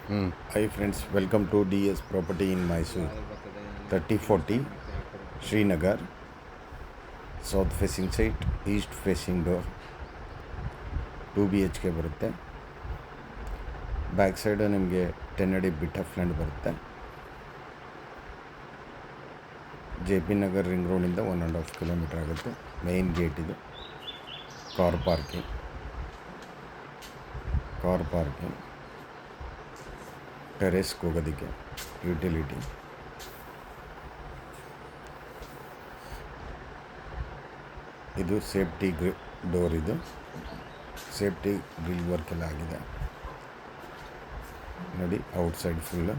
Hi friends, welcome to DS Property in Mysore. 3040 Srinagar, south facing site, east facing door, 2 BHK ಬರುತ್ತೆ. Back side ನಿಮಗೆ 10 ಅಡಿ bit of land ಬರುತ್ತೆ. JP Nagar ring ರೋಡಿಂದ 1.5 kilometre ಆಗುತ್ತೆ. Main gate ಇದು. Car parking ಟೆರೇಸ್ಗೆ ಹೋಗೋದಕ್ಕೆ utility. ಇದು safety door, ಇದು ಸೇಫ್ಟಿ ಗ್ರಿಲ್ ವರ್ಕ್ ಎಲ್ಲ ಆಗಿದೆ ನೋಡಿ. ಔಟ್ಸೈಡ್ ಫುಲ್ಲು,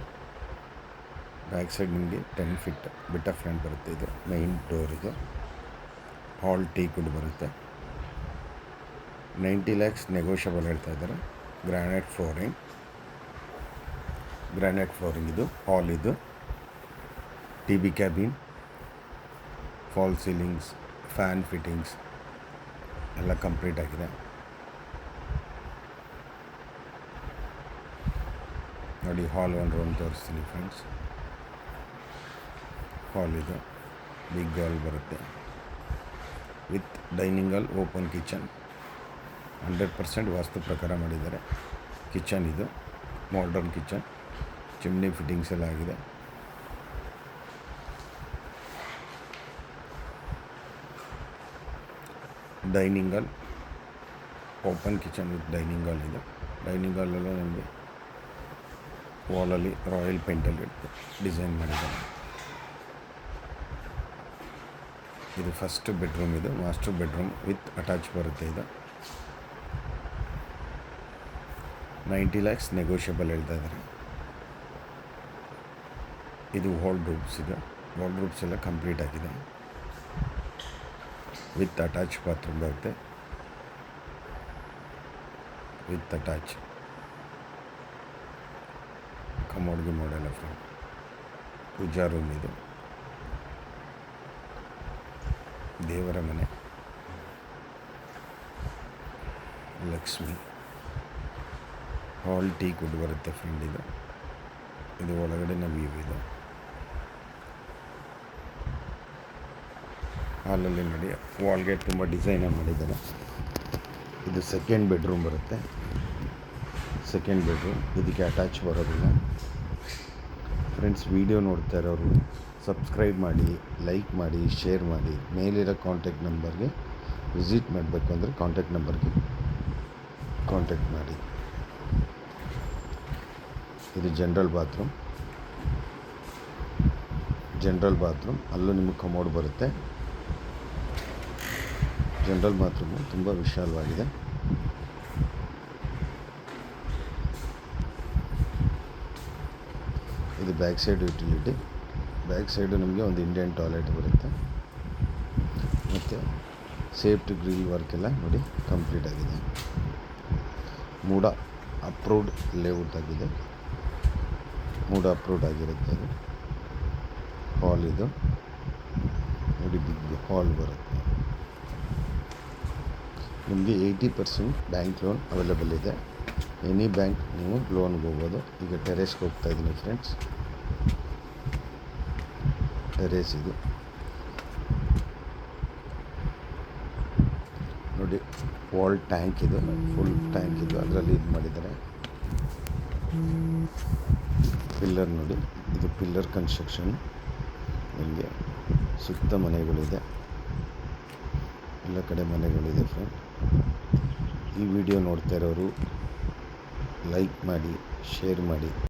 ಬ್ಯಾಕ್ ಸೈಡ್ ನಿಮಗೆ 10 ಫೀಟ್ ಬಿಟ್ ಆಫ್ ಲ್ಯಾಂಡ್ ಬರುತ್ತೆ. ಇದು ಮೈನ್ ಡೋರ್, ಇದು ಹಾಲ್ ಟೀ ಕುಡ್ ಬರುತ್ತೆ. 90 lakhs ನೆಗೋಷಿಯಬಲ್ ಹೇಳ್ತಾ ಇದ್ದಾರೆ. ಗ್ರಾನೈಟ್ ಫ್ಲೋರಿಂಗ್ ಇದು ಹಾಲ್. ಇದು TV cabin, false ceilings, fan fittings ಎಲ್ಲ ಕಂಪ್ಲೀಟ್ ಆಗಿದೆ ನೋಡಿ. ಹಾಲ್ ಒಂದು ರೂಮ್ ತೋರಿಸ್ತೀನಿ ಫ್ರೆಂಡ್ಸ್. ಹಾಲ್ ಇದು ಬಿಗ್ ಹಾಲ್ ಬರುತ್ತೆ with dining hall, open kitchen. 100% ವಾಸ್ತು ಪ್ರಕಾರ ಮಾಡಿದ್ದಾರೆ. ಕಿಚನ್ ಇದು ಮಾಡರ್ನ್ ಕಿಚನ್, ಚಿಮ್ನಿ ಫಿಟ್ಟಿಂಗ್ಸ್ ಎಲ್ಲ ಆಗಿದೆ. Dining hall, open kitchen with dining hall. ಇದು ಡೈನಿಂಗ್ ಹಾಲಲ್ಲೂ ನಮಗೆ ವಾಲಲ್ಲಿ ರಾಯಲ್ ಪೇಂಟಲ್ಲಿ ಡಿಸೈನ್ ಮಾಡಿದ್ದಾರೆ. ಇದು ಫಸ್ಟ್ ಬೆಡ್ರೂಮ್, ಇದು ಮಾಸ್ಟರ್ ಬೆಡ್ರೂಮ್ ವಿತ್ ಅಟ್ಯಾಚ್ ಬರುತ್ತೆ. ಇದು 90 lakhs ನೆಗೋಷಿಯಬಲ್ ಹೇಳ್ತಾ ಇದ್ದಾರೆ. ಇದು ವಾರ್ಡ್ರೋಬ್ಸ್ ಎಲ್ಲ ಕಂಪ್ಲೀಟ್ ಆಗಿದೆ ವಿತ್ ಅಟ್ಯಾಚ್ ಬಾತ್ರೂಮ್ ಬರುತ್ತೆ. ವಿತ್ ಅಟ್ಯಾಚ್ ಕಮೋಡ್ಗೆ ಮಾಡಲ್ಲ ಫ್ರೆಂಡ್. ಪೂಜಾ ರೂಮ್, ಇದು ದೇವರ ಮನೆ, ಲಕ್ಷ್ಮಿ. ಹಾಲ್ ಟೀ ಕುಡ್ ಬರುತ್ತೆ ಫ್ರೆಂಡ್. ಇದು ಒಳಗಡೆನ ವ್ಯೂ. ಇದು ಹಾಲಲ್ಲಿ ನೋಡಿ ವಾಲ್ಗೆ ತುಂಬ ಡಿಸೈನ ಮಾಡಿದ್ದಾರೆ. ಇದು ಸೆಕೆಂಡ್ ಬೆಡ್ರೂಮ್ ಬರುತ್ತೆ. ಇದಕ್ಕೆ ಅಟ್ಯಾಚ್ ಬರೋದಿಲ್ಲ ಫ್ರೆಂಡ್ಸ್. ವಿಡಿಯೋ ನೋಡ್ತಾ ಇರೋರು ಸಬ್ಸ್ಕ್ರೈಬ್ ಮಾಡಿ, ಲೈಕ್ ಮಾಡಿ, ಶೇರ್ ಮಾಡಿ. ಮೇಲಿರೋ ಕಾಂಟ್ಯಾಕ್ಟ್ ನಂಬರ್ಗೆ ವಿಸಿಟ್ ಮಾಡಬೇಕು ಅಂದರೆ ಕಾಂಟ್ಯಾಕ್ಟ್ ನಂಬರ್ಗೆ ಕಾಂಟ್ಯಾಕ್ಟ್ ಮಾಡಿ. ಇದು ಜನರಲ್ ಬಾತ್ರೂಮ್, ಅಲ್ಲೂ ನಿಮಗೆ ಕಮೋಡ್ ಬರುತ್ತೆ. ಜನರಲ್ ಬಾತ್ರೂಮು ತುಂಬ ವಿಶಾಲವಾಗಿದೆ. ಇದು back side utility. Back side ನಿಮಗೆ ಒಂದು ಇಂಡಿಯನ್ ಟಾಯ್ಲೆಟ್ ಬರುತ್ತೆ. ಮತ್ತು ಸೇಫ್ಟಿ ಗ್ರಿಲ್ ವರ್ಕ್ ಎಲ್ಲ ನೋಡಿ ಕಂಪ್ಲೀಟ್ ಆಗಿದೆ. ಮೂಡ ಅಪ್ರೂವ್ಡ್ ಲೇಔಟ್ ಆಗಿದೆ. ಅಪ್ರೂವ್ಡ್ ಆಗಿರುತ್ತೆ. ಅದು ಹಾಲ್, ಇದು ನೋಡಿ ಬಿಗ್ ಹಾಲ್ ಬರುತ್ತೆ. ನಿಮಗೆ 80% ಬ್ಯಾಂಕ್ ಲೋನ್ ಅವೈಲೇಬಲ್ ಇದೆ. ಎನಿ ಬ್ಯಾಂಕ್ ನೀವು ಲೋನ್ಗೆ ಹೋಗ್ಬೋದು. ಈಗ ಟೆರೇಸ್ಗೆ ಹೋಗ್ತಾ ಇದ್ದೀನಿ ಫ್ರೆಂಡ್ಸ್. ಟೆರೇಸ್ ಇದು ನೋಡಿ. ವಾಲ್ ಟ್ಯಾಂಕ್, ಇದು ಫುಲ್ ಟ್ಯಾಂಕ್. ಇದು ಅದರಲ್ಲಿ ಇದು ಮಾಡಿದ್ದಾರೆ. ಪಿಲ್ಲರ್ ನೋಡಿ, ಇದು ಪಿಲ್ಲರ್ ಕನ್ಸ್ಟ್ರಕ್ಷನ್. ನಿಮಗೆ ಸುತ್ತ ಮನೆಗಳಿದೆ, ಎಲ್ಲ ಕಡೆ ಮನೆಗಳಿದೆ ಫ್ರೆಂಡ್. ಈ ವಿಡಿಯೋ ನೋಡ್ತಾ ಇರೋರು ಲೈಕ್ ಮಾಡಿ, ಶೇರ್ ಮಾಡಿ.